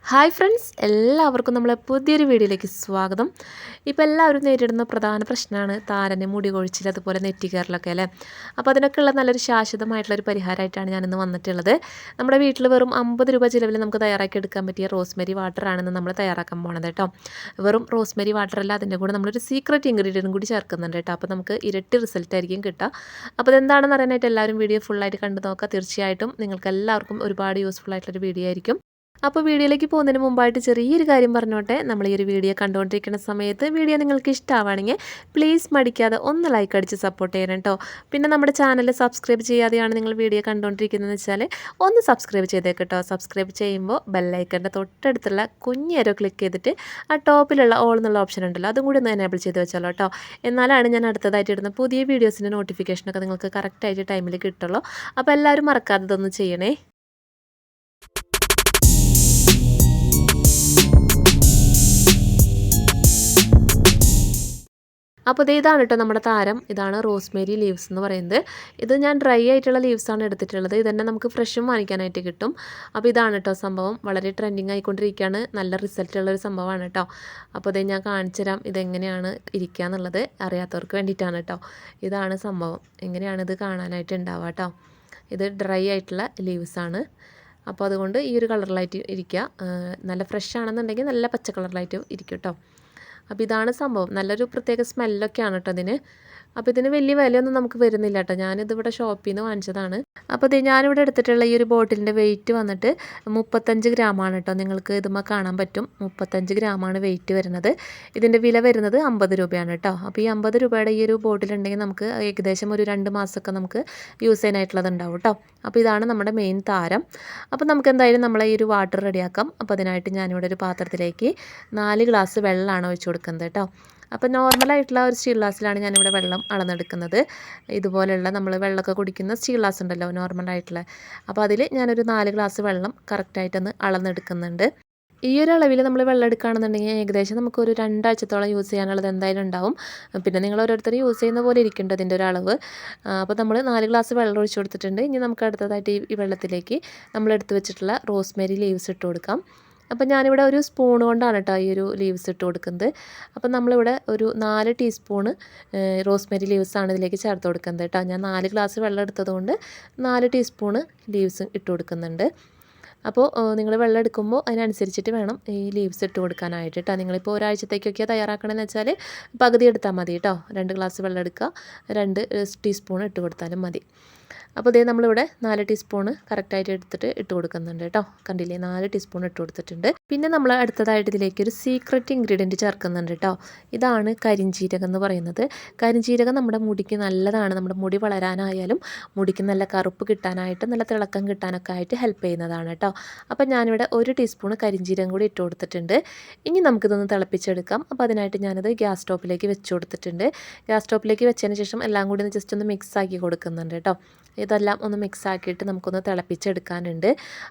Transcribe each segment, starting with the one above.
Hi friends, എല്ലാവർക്കും നമ്മളെ പുതിയൊരു വീഡിയോയിലേക്ക് സ്വാഗതം. ഇപ്പോൾ എല്ലാവരും നേരിടുന്ന പ്രധാന പ്രശ്നമാണ് താരന്, മുടി കൊഴിച്ചിൽ, അതുപോലെ നെറ്റിക്കയറലൊക്കെ അല്ലേ. അപ്പോൾ അതിനൊക്കെയുള്ള നല്ലൊരു ശാശ്വതമായിട്ടുള്ളൊരു പരിഹാരമായിട്ടാണ് ഞാനിന്ന് വന്നിട്ടുള്ളത്. നമ്മുടെ വീട്ടിൽ വെറും 50 രൂപ ചിലവിൽ നമുക്ക് തയ്യാറാക്കി എടുക്കാൻ പറ്റിയ റോസ്മെരി വാട്ടറാണെന്ന് നമ്മൾ തയ്യാറാക്കാൻ പോണത് കേട്ടോ. വെറും റോസ്മെരി വാട്ടറല്ല, അതിൻ്റെ കൂടെ നമ്മളൊരു സീക്രട്ട് ഇൻഗ്രീഡിയൻറ്റും കൂടി ചേർക്കുന്നുണ്ട് കേട്ടോ. അപ്പോൾ നമുക്ക് ഇരട്ടി റിസൾട്ട് ആയിരിക്കും കിട്ടുക. അപ്പോൾ അതെന്താണെന്ന് അറിയാനായിട്ട് എല്ലാവരും വീഡിയോ ഫുള്ളായിട്ട് കണ്ടു നോക്കുക. തീർച്ചയായിട്ടും നിങ്ങൾക്ക് എല്ലാവർക്കും ഒരുപാട് യൂസ്ഫുൾ ആയിട്ടുള്ളൊരു വീഡിയോ ആയിരിക്കും. അപ്പോൾ വീഡിയോയിലേക്ക് പോകുന്നതിന് മുമ്പായിട്ട് ചെറിയൊരു കാര്യം പറഞ്ഞോട്ടെ. നമ്മൾ ഈ ഒരു വീഡിയോ കണ്ടുകൊണ്ടിരിക്കുന്ന സമയത്ത് വീഡിയോ നിങ്ങൾക്ക് ഇഷ്ടമാണെങ്കിൽ പ്ലീസ് മടിക്കാതെ ഒന്ന് ലൈക്ക് അടിച്ച് സപ്പോർട്ട് ചെയ്യണം കേട്ടോ. പിന്നെ നമ്മുടെ ചാനൽ സബ്സ്ക്രൈബ് ചെയ്യാതെയാണ് നിങ്ങൾ വീഡിയോ കണ്ടുകൊണ്ടിരിക്കുന്നതെന്ന് വെച്ചാൽ ഒന്ന് സബ്സ്ക്രൈബ് ചെയ്തേക്കട്ടോ. സബ്സ്ക്രൈബ് ചെയ്യുമ്പോൾ ബെല്ലൈക്കൻ്റെ തൊട്ടടുത്തുള്ള കുഞ്ഞേരോ ക്ലിക്ക് ചെയ്തിട്ട് ആ ടോപ്പിലുള്ള ഓൾ എന്നുള്ള ഓപ്ഷൻ ഉണ്ടല്ലോ, അതും കൂടി ഒന്ന് എനേബിൾ ചെയ്ത് വെച്ചോളൂ കേട്ടോ. എന്നാലാണ് ഞാൻ അടുത്തതായിട്ട് ഇടുന്ന പുതിയ വീഡിയോസിൻ്റെ നോട്ടിഫിക്കേഷനൊക്കെ നിങ്ങൾക്ക് കറക്റ്റായിട്ട് ടൈമിൽ കിട്ടുള്ളൂ. അപ്പോൾ എല്ലാവരും മറക്കാതെ ഇതൊന്ന് ചെയ്യണേ. അപ്പോൾ ഇതാണ് കേട്ടോ നമ്മുടെ താരം. ഇതാണ് റോസ്മേരി ലീവ്സ് എന്ന് പറയുന്നത്. ഇത് ഞാൻ ഡ്രൈ ആയിട്ടുള്ള ലീവ്സാണ് എടുത്തിട്ടുള്ളത്. ഇതന്നെ നമുക്ക് ഫ്രഷും വാങ്ങിക്കാനായിട്ട് കിട്ടും. അപ്പോൾ ഇതാണ് കേട്ടോ സംഭവം. വളരെ ട്രെൻഡിങ് ആയിക്കൊണ്ടിരിക്കുകയാണ്. നല്ല റിസൾട്ടുള്ളൊരു സംഭവമാണ് കേട്ടോ. അപ്പോൾ ഇത് ഞാൻ കാണിച്ചു തരാം ഇതെങ്ങനെയാണ് ഇരിക്കുക എന്നുള്ളത് അറിയാത്തവർക്ക് വേണ്ടിയിട്ടാണ് കേട്ടോ. ഇതാണ് സംഭവം. എങ്ങനെയാണ് ഇത് കാണാനായിട്ട് ഉണ്ടാവുക കേട്ടോ. ഇത് ഡ്രൈ ആയിട്ടുള്ള ലീവ്സാണ്. അപ്പോൾ അതുകൊണ്ട് ഈ ഒരു കളറിലായിട്ട് ഇരിക്കുക. നല്ല ഫ്രഷ് ആണെന്നുണ്ടെങ്കിൽ നല്ല പച്ച കളറിലായിട്ട് ഇരിക്കും കേട്ടോ. അപ്പോൾ ഇതാണ് സംഭവം. നല്ലൊരു പ്രത്യേക സ്മെല്ലൊക്കെയാണ് കേട്ടോ ഇതിന്. അപ്പോൾ ഇതിന് വലിയ വിലയൊന്നും നമുക്ക് വരുന്നില്ല കേട്ടോ. ഞാനിതിവിടെ ഷോപ്പിൽ നിന്ന് വാങ്ങിച്ചതാണ്. അപ്പോൾ ഇത് ഞാനിവിടെ എടുത്തിട്ടുള്ള ഈ ഒരു ബോട്ടിലിൻ്റെ വെയിറ്റ് വന്നിട്ട് 35 ഗ്രാമാണ് കേട്ടോ. നിങ്ങൾക്ക് ഇതുമ്മ കാണാൻ പറ്റും, 35 ഗ്രാമാണ് വെയിറ്റ് വരുന്നത്. ഇതിൻ്റെ വില വരുന്നത് 50 രൂപയാണ് കേട്ടോ. അപ്പോൾ ഈ 50 രൂപയുടെ ഈ ഒരു ബോട്ടിലുണ്ടെങ്കിൽ നമുക്ക് ഏകദേശം ഒരു 2 മാസമൊക്കെ നമുക്ക് യൂസ് ചെയ്യാനായിട്ടുള്ളത് ഉണ്ടാവും കേട്ടോ. അപ്പോൾ ഇതാണ് നമ്മുടെ മെയിൻ താരം. അപ്പോൾ നമുക്ക് എന്തായാലും നമ്മളെ ഈ ഒരു വാട്ടർ റെഡിയാക്കാം. അപ്പോൾ അതിനായിട്ട് ഞാനിവിടെ ഒരു പാത്രത്തിലേക്ക് 4 ഗ്ലാസ് വെള്ളമാണ് ഒഴിച്ചു കൊടുക്കുന്നത് കേട്ടോ. അപ്പോൾ നോർമലായിട്ടുള്ള ഒരു സ്റ്റീൽ ഗ്ലാസ്സിലാണ് ഞാനിവിടെ വെള്ളം അളന്നെടുക്കുന്നത്. ഇതുപോലെയുള്ള നമ്മൾ വെള്ളമൊക്കെ കുടിക്കുന്ന സ്റ്റീൽ ഗ്ലാസ് ഉണ്ടല്ലോ, നോർമലായിട്ടുള്ള. അപ്പോൾ അതിൽ ഞാനൊരു 4 ഗ്ലാസ് വെള്ളം കറക്റ്റായിട്ടൊന്ന് അളന്നെടുക്കുന്നുണ്ട്. ഈ ഒരു അളവിൽ നമ്മൾ വെള്ളം എടുക്കുകയാണെന്നുണ്ടെങ്കിൽ ഏകദേശം നമുക്കൊരു 2 ആഴ്ചത്തോളം യൂസ് ചെയ്യാനുള്ളത് എന്തായാലും ഉണ്ടാവും. പിന്നെ നിങ്ങൾ ഓരോരുത്തർ യൂസ് ചെയ്യുന്ന പോലെ ഇരിക്കേണ്ടത് ഇതിൻ്റെ ഒരു അളവ്. അപ്പോൾ നമ്മൾ 4 ഗ്ലാസ് വെള്ളം ഒഴിച്ചു കൊടുത്തിട്ടുണ്ട്. ഇനി നമുക്ക് അടുത്തതായിട്ട് ഈ വെള്ളത്തിലേക്ക് നമ്മൾ എടുത്ത് വെച്ചിട്ടുള്ള റോസ്മേരി ലീവ്സ് ഇട്ട് കൊടുക്കാം. അപ്പോൾ ഞാനിവിടെ ഒരു സ്പൂൺ കൊണ്ടാണ് കേട്ടോ ഈ ഒരു ലീവ്സ് ഇട്ട് കൊടുക്കുന്നത്. അപ്പോൾ നമ്മളിവിടെ ഒരു 4 ടീസ്പൂണ് റോസ്മേരി ലീവ്സാണ് ഇതിലേക്ക് ചേർത്ത് കൊടുക്കുന്നത് കേട്ടോ. ഞാൻ 4 ഗ്ലാസ് വെള്ളം എടുത്തതുകൊണ്ട് 4 ടീസ്പൂണ് ലീവ്സ് ഇട്ട് കൊടുക്കുന്നുണ്ട്. അപ്പോൾ നിങ്ങൾ വെള്ളം എടുക്കുമ്പോൾ അതിനനുസരിച്ചിട്ട് വേണം ഈ ലീവ്സ് ഇട്ട് കൊടുക്കാനായിട്ട് കേട്ടോ. നിങ്ങളിപ്പോൾ ഒരാഴ്ചത്തേക്കൊക്കെ തയ്യാറാക്കണമെന്ന് വെച്ചാൽ പകുതി എടുത്താൽ മതി കേട്ടോ. 2 ഗ്ലാസ് വെള്ളം എടുക്കുക, 2 ടീസ്പൂൺ ഇട്ട് കൊടുത്താലും മതി. അപ്പോൾ ഇതേ നമ്മളിവിടെ 4 ടീസ്പൂണ് കറക്റ്റായിട്ട് എടുത്തിട്ട് ഇട്ട് കൊടുക്കുന്നുണ്ട് കേട്ടോ. കണ്ടില്ലേ, 4 ടീസ്പൂൺ ഇട്ട് കൊടുത്തിട്ടുണ്ട്. പിന്നെ നമ്മൾ അടുത്തതായിട്ട് ഇതിലേക്ക് ഒരു സീക്രട്ട് ഇൻഗ്രീഡിയൻറ്റ് ചേർക്കുന്നുണ്ട് കേട്ടോ. ഇതാണ് കരിഞ്ജീരകം എന്ന് പറയുന്നത്. കരിഞ്ജീരകം നമ്മുടെ മുടിക്ക് നല്ലതാണ്. നമ്മുടെ മുടി വളരാനായാലും മുടിക്ക് നല്ല കറുപ്പ് കിട്ടാനായിട്ട്, നല്ല തിളക്കം കിട്ടാനൊക്കെ ആയിട്ട് ഹെൽപ്പ് ചെയ്യുന്നതാണ് കേട്ടോ. അപ്പോൾ ഞാനിവിടെ 1 ടീസ്പൂൺ കരിഞ്ജീരകം കൂടി ഇട്ട് കൊടുത്തിട്ടുണ്ട്. ഇനി നമുക്കിതൊന്ന് തിളപ്പിച്ചെടുക്കാം. അപ്പോൾ അതിനായിട്ട് ഞാനത് ഗ്യാസ് സ്റ്റോപ്പിലേക്ക് വെച്ച് കൊടുത്തിട്ടുണ്ട്. ഗ്യാസ് സ്റ്റോപ്പിലേക്ക് വെച്ചതിന് ശേഷം എല്ലാം കൂടി ഒന്ന് ജസ്റ്റ് ഒന്ന് മിക്സ് ആക്കി കൊടുക്കുന്നുണ്ട് കേട്ടോ. ഇതെല്ലാം ഒന്ന് മിക്സ് ആക്കിയിട്ട് നമുക്കൊന്ന് തിളപ്പിച്ചെടുക്കാനുണ്ട്.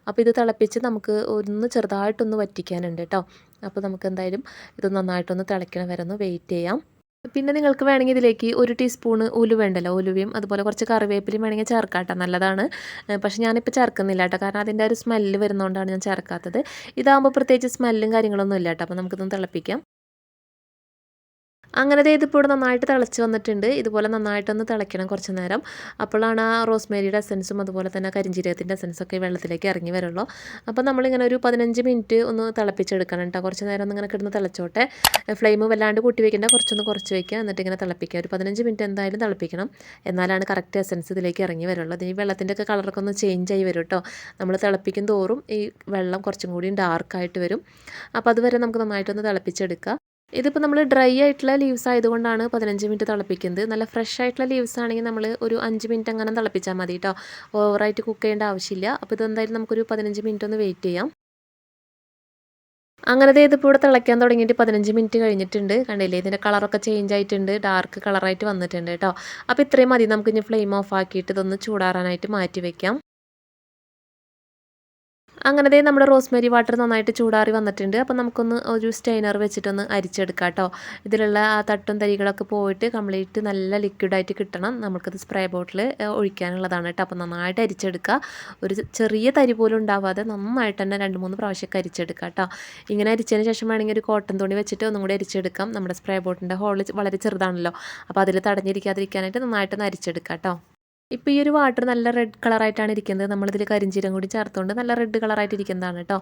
അപ്പോൾ ഇത് തിളപ്പിച്ച് നമുക്ക് ഒന്ന് ചെറുതായിട്ടൊന്ന് വറ്റിക്കാനുണ്ട് കേട്ടോ. അപ്പോൾ നമുക്ക് എന്തായാലും ഇത് നന്നായിട്ടൊന്ന് തിളയ്ക്കണ വരെ ഒന്ന് വെയിറ്റ് ചെയ്യാം. പിന്നെ നിങ്ങൾക്ക് വേണമെങ്കിൽ ഇതിലേക്ക് 1 ടീസ്പൂണ് ഉലുവ ഉണ്ടല്ലോ, ഉലുവയും അതുപോലെ കുറച്ച് കറിവേപ്പിലയും വേണമെങ്കിൽ ചേർക്കാം കേട്ടോ, നല്ലതാണ്. പക്ഷേ ഞാനിപ്പോൾ ചേർക്കുന്നില്ല കേട്ടോ, കാരണം അതിൻ്റെ ഒരു സ്മെല്ല് വരുന്നതുകൊണ്ടാണ് ഞാൻ ചേർക്കാത്തത്. ഇതാകുമ്പോൾ പ്രത്യേകിച്ച് സ്മെല്ലും കാര്യങ്ങളൊന്നും ഇല്ല കേട്ടോ. അപ്പോൾ നമുക്കിതൊന്ന് തിളപ്പിക്കാം. അങ്ങനെ ഇതിപ്പോൾ ഇവിടെ നന്നായിട്ട് തിളച്ച് വന്നിട്ടുണ്ട്. ഇതുപോലെ നന്നായിട്ടൊന്ന് തിളയ്ക്കണം കുറച്ച് നേരം. അപ്പോഴാണ് ആ റോസ്മേരിയുടെ എസൻസും അതുപോലെ തന്നെ കരിഞ്ജീരകത്തിൻ്റെ എസൻസൊക്കെ വെള്ളത്തിലേക്ക് ഇറങ്ങി വരുള്ളൂ. അപ്പോൾ നമ്മളിങ്ങനെ ഒരു 15 മിനിറ്റ് ഒന്ന് തിളപ്പിച്ചെടുക്കണം കേട്ടോ. കുറച്ച് നേരം ഒന്ന് ഇങ്ങനെ കിടന്ന് തിളച്ചോട്ടെ. ഫ്ലെയിം വല്ലാണ്ട് കൂട്ടി വയ്ക്കേണ്ട, കുറച്ചൊന്ന് കുറച്ച് വയ്ക്കുക. എന്നിട്ട് ഇങ്ങനെ തിളപ്പിക്കുക. ഒരു 15 മിനിറ്റ് എന്തായാലും തിളപ്പിക്കണം. എന്നാലാണ് കറക്റ്റ് എസൻസ് ഇതിലേക്ക് ഇറങ്ങി വരുള്ളൂ. ഈ വെള്ളത്തിൻ്റെ ഒക്കെ കളറൊക്കെ ഒന്ന് ചേഞ്ച് ആയി വരും കേട്ടോ. നമ്മൾ തിളപ്പിക്കും തോറും ഈ വെള്ളം കുറച്ചും കൂടി ഡാർക്കായിട്ട് വരും. അപ്പോൾ അതുവരെ നമുക്ക് നന്നായിട്ടൊന്ന് തിളപ്പിച്ചെടുക്കുക. ഇതിപ്പോൾ നമ്മൾ ഡ്രൈ ആയിട്ടുള്ള ലീവ്സ് ആയതുകൊണ്ടാണ് 15 മിനിറ്റ് തിളപ്പിക്കുന്നത്. നല്ല ഫ്രഷ് ആയിട്ടുള്ള ലീവ്സ് ആണെങ്കിൽ നമ്മൾ ഒരു 5 മിനിറ്റ് അങ്ങനെ തിളപ്പിച്ചാൽ മതി കേട്ടോ. ഓവറായിട്ട് കുക്ക് ചെയ്യേണ്ട ആവശ്യമില്ല. അപ്പോൾ ഇതെന്തായാലും നമുക്കൊരു 15 മിനിറ്റ് ഒന്ന് വെയിറ്റ് ചെയ്യാം. അങ്ങനെ ഇതിപ്പോൾ ഇവിടെ തിളയ്ക്കാൻ തുടങ്ങിയിട്ട് 15 മിനിറ്റ് കഴിഞ്ഞിട്ടുണ്ട്. കണ്ടില്ലേ, ഇതിൻ്റെ കളറൊക്കെ ചേഞ്ച് ആയിട്ടുണ്ട്, ഡാർക്ക് കളറായിട്ട് വന്നിട്ടുണ്ട് കേട്ടോ. അപ്പോൾ ഇത്രയും മതി. നമുക്ക് ഇനി ഫ്ലെയിം ഓഫ് ആക്കിയിട്ട് ഇതൊന്ന് ചൂടാറാനായിട്ട് മാറ്റി വയ്ക്കാം. അങ്ങനെ ദേ നമ്മുടെ റോസ്മേരി വാട്ടർ നന്നായിട്ട് ചൂടാറി വന്നിട്ടുണ്ട്. അപ്പോൾ നമുക്കൊന്ന് ഒരു സ്റ്റെയിനർ വെച്ചിട്ടൊന്ന് അരിച്ചെടുക്കാം കേട്ടോ. ഇതിലുള്ള ആ തട്ടും തരികളൊക്കെ പോയിട്ട് കംപ്ലീറ്റ് നല്ല ലിക്വിഡായിട്ട് കിട്ടണം. നമുക്കത് സ്പ്രേ ബോട്ടിൽ ഒഴിക്കാനുള്ളതാണ് കേട്ടോ. അപ്പോൾ നന്നായിട്ട് അരിച്ചെടുക്കുക. ഒരു ചെറിയ തരി പോലും ഉണ്ടാവാതെ നന്നായിട്ട് തന്നെ 2-3 പ്രാവശ്യമൊക്കെ അരിച്ചെടുക്കുക കേട്ടോ. ഇങ്ങനെ അരിച്ചതിന് ശേഷം വേണമെങ്കിൽ ഒരു കോട്ടൺ തുണി വെച്ചിട്ട് ഒന്നും കൂടി അരിച്ചെടുക്കാം. നമ്മുടെ സ്പ്രേ ബോട്ടിൻ്റെ ഹോൾ വളരെ ചെറുതാണല്ലോ. അപ്പോൾ അതിൽ തടഞ്ഞിരിക്കാതിരിക്കാനായിട്ട് നന്നായിട്ടൊന്ന് അരിച്ചെടുക്കാം കേട്ടോ. ഇപ്പോൾ ഈ ഒരു വാട്ടർ നല്ല റെഡ് കളറായിട്ടാണ് ഇരിക്കുന്നത്. നമ്മളിതിൽ കരിഞ്ചീരം കൂടി ചേർത്തുകൊണ്ട് നല്ല റെഡ് കളറായിട്ട് ഇരിക്കുന്നതാണ് കേട്ടോ.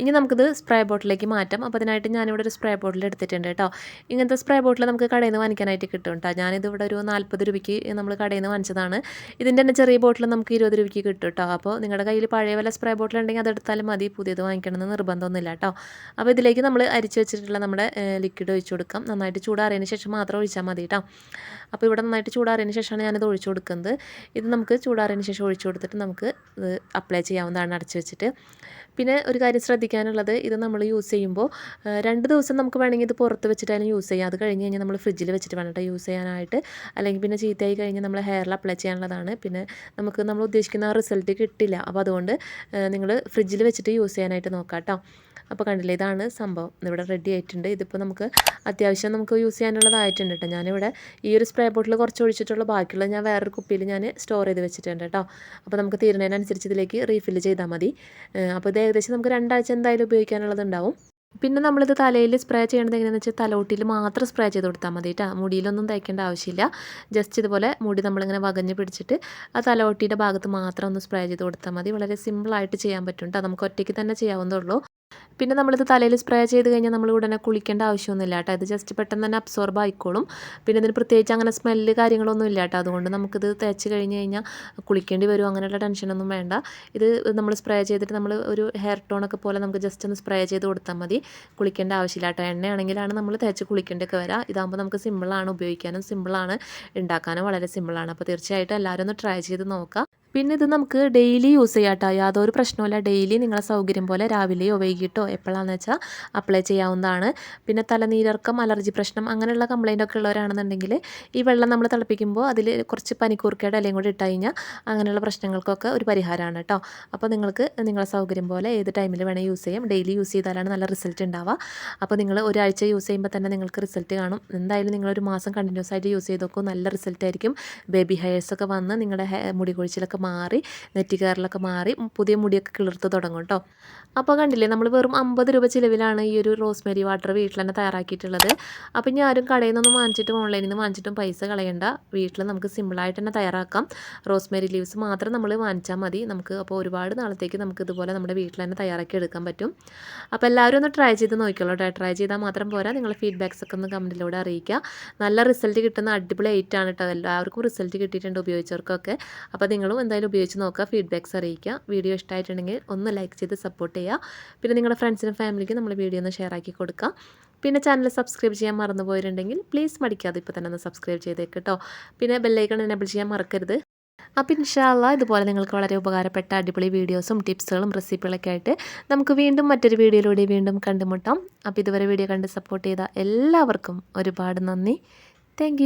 ഇനി നമുക്കിത് സ്പ്രേ ബോട്ടിലേക്ക് മാറ്റാം. അപ്പോൾ അതിനായിട്ട് ഞാനിവിടെ ഒരു സ്പ്രേ ബോട്ടിൽ എടുത്തിട്ടുണ്ട് കേട്ടോ. ഇങ്ങനത്തെ സ്പ്രേ ബോട്ടിൽ നമുക്ക് കടയിൽ നിന്ന് വാങ്ങിക്കാനായിട്ട് കിട്ടും കേട്ടോ. ഞാനിതിവിടെ ഒരു 40 രൂപയ്ക്ക് നമ്മൾ കടയിൽ നിന്ന് വാങ്ങിച്ചതാണ്. ഇതിൻ്റെ തന്നെ ചെറിയ ബോട്ടിൽ നമുക്ക് 20 രൂപയ്ക്ക് കിട്ടും കേട്ടോ. അപ്പോൾ നിങ്ങളുടെ കയ്യിൽ പഴയ വല്ല സ്പ്രേ ബോട്ടിൽ ഉണ്ടെങ്കിൽ അതെടുത്താലും മതി. പുതിയത് വാങ്ങിക്കണമെന്ന് നിർബന്ധമൊന്നുമില്ല കേട്ടോ. അപ്പോൾ ഇതിലേക്ക് നമ്മൾ അരിച്ച് വെച്ചിട്ടുള്ള നമ്മുടെ ലിക്വിഡ് ഒഴിച്ചു കൊടുക്കാം. നന്നായിട്ട് ചൂടാറിയതിന് ശേഷം മാത്രം ഒഴിച്ചാൽ മതി കേട്ടോ. അപ്പോൾ ഇവിടെ നന്നായിട്ട് ചൂടാറിയതിന് ശേഷമാണ് ഞാനിത് ഒഴിച്ചു കൊടുക്കുന്നത്. ഇത് നമുക്ക് ചൂടാറിയതിന് ശേഷം ഒഴിച്ചു കൊടുത്തിട്ട് നമുക്ക് ഇത് അപ്ലൈ ചെയ്യാവുന്നതാണ് അടച്ചു വെച്ചിട്ട്. പിന്നെ ഒരു കാര്യം ശ്രദ്ധിക്കാനുള്ളത്, ഇത് നമ്മൾ യൂസ് ചെയ്യുമ്പോൾ 2 ദിവസം നമുക്ക് വേണമെങ്കിൽ ഇത് പുറത്ത് വെച്ചിട്ടായാലും യൂസ് ചെയ്യാം. അത് കഴിഞ്ഞ് കഴിഞ്ഞാൽ നമ്മൾ ഫ്രിഡ്ജിൽ വെച്ചിട്ട് വേണം കേട്ടോ യൂസ് ചെയ്യാനായിട്ട്. അല്ലെങ്കിൽ പിന്നെ ചീത്തയായി കഴിഞ്ഞാൽ നമ്മൾ ഹെയറിൽ അപ്ലൈ ചെയ്യാനുള്ളതാണ്. പിന്നെ നമുക്ക് നമ്മൾ ഉദ്ദേശിക്കുന്ന ആ റിസൾട്ട് കിട്ടില്ല. അപ്പോൾ അതുകൊണ്ട് നിങ്ങൾ ഫ്രിഡ്ജിൽ വെച്ചിട്ട് യൂസ് ചെയ്യാനായിട്ട് നോക്കാം കേട്ടോ. അപ്പോൾ കണ്ടില്ലേ, ഇതാണ് സംഭവം. ഇവിടെ റെഡി ആയിട്ടുണ്ട്. ഇതിപ്പോൾ നമുക്ക് അത്യാവശ്യം നമുക്ക് യൂസ് ചെയ്യാനുള്ളതായിട്ടുണ്ട് കേട്ടോ. ഞാനിവിടെ ഈ ഒരു സ്പ്രേ ബോട്ടിൽ കുറച്ച് ഒഴിച്ചിട്ടുള്ള ബാക്കിയുള്ളത് ഞാൻ വേറൊരു കുപ്പിയിൽ ഞാൻ സ്റ്റോർ ചെയ്ത് വെച്ചിട്ടുണ്ട് കേട്ടോ. അപ്പോൾ നമുക്ക് തീരുന്നതിനനുസരിച്ച് ഇതിലേക്ക് റീഫില്ല് ചെയ്താൽ മതി. അപ്പോൾ ഇത് ഏകദേശം നമുക്ക് 2 ആഴ്ച എന്തായാലും ഉപയോഗിക്കാനുള്ളതുണ്ടാവും. പിന്നെ നമ്മളിത് തലയിൽ സ്പ്രേ ചെയ്യേണ്ടത് എങ്ങനെയാണെന്ന് വെച്ചാൽ തലോട്ടിയിൽ മാത്രം സ്പ്രേ ചെയ്ത് കൊടുത്താൽ മതി കേട്ടോ. മുടിയിലൊന്നും തേക്കേണ്ട ആവശ്യമില്ല. ജസ്റ്റ് ഇതുപോലെ മുടി നമ്മളിങ്ങനെ വകഞ്ഞ് പിടിച്ചിട്ട് ആ തലോട്ടിയുടെ ഭാഗത്ത് മാത്രം ഒന്ന് സ്പ്രേ ചെയ്ത് കൊടുത്താൽ മതി. വളരെ സിമ്പിളായിട്ട് ചെയ്യാൻ പറ്റും കേട്ടോ. നമുക്ക് ഒറ്റയ്ക്ക് തന്നെ ചെയ്യാവുന്നതുള്ളൂ. പിന്നെ നമ്മളിത് തലയിൽ സ്പ്രേ ചെയ്ത് കഴിഞ്ഞാൽ നമ്മൾ ഉടനെ കുളിക്കേണ്ട ആവശ്യമൊന്നുമില്ല കേട്ടോ. ഇത് ജസ്റ്റ് പെട്ടെന്ന് തന്നെ അബ്സോർബ് ആയിക്കോളും. പിന്നെ ഇതിന് പ്രത്യേകിച്ച് അങ്ങനെ സ്മെല്ല് കാര്യങ്ങളൊന്നും ഇല്ല കേട്ടോ. അതുകൊണ്ട് നമുക്കിത് തേച്ച് കഴിഞ്ഞ് കഴിഞ്ഞാൽ കുളിക്കേണ്ടി വരും അങ്ങനെയുള്ള ടെൻഷനൊന്നും വേണ്ട. ഇത് നമ്മൾ സ്പ്രേ ചെയ്തിട്ട് നമ്മൾ ഒരു ഹെയർ ടോണൊക്കെ പോലെ നമുക്ക് ജസ്റ്റ് ഒന്ന് സ്പ്രേ ചെയ്ത് കൊടുത്താൽ മതി. കുളിക്കേണ്ട ആവശ്യമില്ല കേട്ടോ. എണ്ണയാണെങ്കിലാണ് നമ്മൾ തേച്ച് കുളിക്കേണ്ടതൊക്കെ വരിക. ഇതാകുമ്പോൾ നമുക്ക് സിമ്പിളാണ്, ഉപയോഗിക്കാനും സിമ്പിളാണ്, ഉണ്ടാക്കാനും വളരെ സിമ്പിളാണ്. അപ്പോൾ തീർച്ചയായിട്ടും എല്ലാവരും ഒന്ന് ട്രൈ ചെയ്ത് നോക്കുക. പിന്നെ ഇത് നമുക്ക് ഡെയിലി യൂസ് ചെയ്യാം കേട്ടോ. യാതൊരു പ്രശ്നവുമില്ല. ഡെയിലി നിങ്ങളെ സൗകര്യം പോലെ രാവിലെയോ വൈകിട്ടോ എപ്പോഴാണെന്ന് വെച്ചാൽ അപ്ലൈ ചെയ്യാവുന്നതാണ്. പിന്നെ തലനീരക്കം, അലർജി പ്രശ്നം അങ്ങനെയുള്ള കംപ്ലൈൻ്റ് ഒക്കെ ഉള്ളവരാണെന്നുണ്ടെങ്കിൽ ഈ വെള്ളം നമ്മൾ തിളപ്പിക്കുമ്പോൾ അതിൽ കുറച്ച് പനിക്കൂർക്കയുടെ ഇലയും കൂടി ഇട്ട് കഴിഞ്ഞാൽ അങ്ങനെയുള്ള പ്രശ്നങ്ങൾക്കൊക്കെ ഒരു പരിഹാരമാണ് കേട്ടോ. അപ്പോൾ നിങ്ങൾക്ക് നിങ്ങളെ സൗകര്യം പോലെ ഏത് ടൈമിൽ വേണേൽ യൂസ് ചെയ്യാം. ഡെയിലി യൂസ് ചെയ്താലാണ് നല്ല റിസൾട്ട് ഉണ്ടാവുക. അപ്പോൾ നിങ്ങൾ ഒരാഴ്ച യൂസ് ചെയ്യുമ്പോൾ തന്നെ നിങ്ങൾക്ക് റിസൾട്ട് കാണും. എന്തായാലും നിങ്ങളൊരു മാസം കണ്ടിന്യൂസ് ആയിട്ട് യൂസ് ചെയ്ത് നോക്കും. നല്ല റിസൾട്ട് ആയിരിക്കും. ബേബി ഹെയർസൊക്കെ വന്ന് നിങ്ങളുടെ മുടി കൊഴിച്ചിലൊക്കെ മാറി, നെറ്റിക്കയറിലൊക്കെ മാറി, പുതിയ മുടിയൊക്കെ കിളിർത്ത് തുടങ്ങും കേട്ടോ. അപ്പോൾ കണ്ടില്ലേ, നമ്മൾ വെറും 50 രൂപ ചിലവിലാണ് ഈ ഒരു റോസ്മേരി വാട്ടർ വീട്ടിൽ തന്നെ തയ്യാറാക്കിയിട്ടുള്ളത്. അപ്പോൾ ഇനി ആരും കടയിൽ നിന്നൊന്നും വാങ്ങിച്ചിട്ടും ഓൺലൈനിൽ നിന്ന് വാങ്ങിച്ചിട്ടും പൈസ കളയണ്ട. വീട്ടിൽ നമുക്ക് സിമ്പിളായിട്ട് തന്നെ തയ്യാറാക്കാം. റോസ്മേരി ലീവ്സ് മാത്രം നമ്മൾ വാങ്ങിച്ചാൽ മതി. നമുക്ക് അപ്പോൾ ഒരുപാട് നാളത്തേക്ക് നമുക്ക് ഇതുപോലെ നമ്മുടെ വീട്ടിൽ തന്നെ തയ്യാറാക്കി എടുക്കാൻ പറ്റും. അപ്പോൾ എല്ലാവരും ഒന്ന് ട്രൈ ചെയ്ത് നോക്കിക്കോളൂ കേട്ടോ. ട്രൈ ചെയ്താൽ മാത്രം പോരാ, നിങ്ങളുടെ ഫീഡ്ബാക്സ് ഒക്കെ ഒന്ന് കമൻറ്റിലൂടെ അറിയിക്കുക. നല്ല റിസൾട്ട് കിട്ടുന്ന അടിപൊളി ഐറ്റാണ് കേട്ടോ. എല്ലാവർക്കും റിസൾട്ട് കിട്ടിയിട്ടുണ്ട് ഉപയോഗിച്ചവർക്കൊക്കെ. അപ്പോൾ നിങ്ങളും എന്തായാലും ഉപയോഗിച്ച് നോക്കുക, ഫീഡ്ബാക്സ് അറിയിക്കുക. വീഡിയോ ഇഷ്ടമായിട്ടുണ്ടെങ്കിൽ ഒന്ന് ലൈക്ക് ചെയ്ത് സപ്പോർട്ട് ചെയ്യുക. പിന്നെ നിങ്ങളുടെ ഫ്രണ്ട്സിനും ഫാമിലിക്കും നമ്മൾ വീഡിയോ ഒന്ന് ഷെയർ ആക്കി കൊടുക്കുക. പിന്നെ ചാനൽ സബ്സ്ക്രൈബ് ചെയ്യാൻ മറന്നു പോയിട്ടുണ്ടെങ്കിൽ പ്ലീസ് മടിക്കാതെ ഇപ്പോൾ തന്നെ ഒന്ന് സബ്സ്ക്രൈബ് ചെയ്തേക്ക് കേട്ടോ. പിന്നെ ബെല്ലൈക്കൺ എനേബിൾ ചെയ്യാൻ മറക്കരുത്. അപ്പോൾ ഇൻഷാ അല്ലാഹ് ഇതുപോലെ നിങ്ങൾക്ക് വളരെ ഉപകാരപ്പെട്ട അടിപൊളി വീഡിയോസും ടിപ്സുകളും റെസിപ്പികളൊക്കെ ആയിട്ട് നമുക്ക് വീണ്ടും മറ്റൊരു വീഡിയോയിലൂടെ വീണ്ടും കണ്ടുമുട്ടാം. അപ്പോൾ ഇതുവരെ വീഡിയോ കണ്ട് സപ്പോർട്ട് ചെയ്ത എല്ലാവർക്കും ഒരുപാട് നന്ദി. താങ്ക്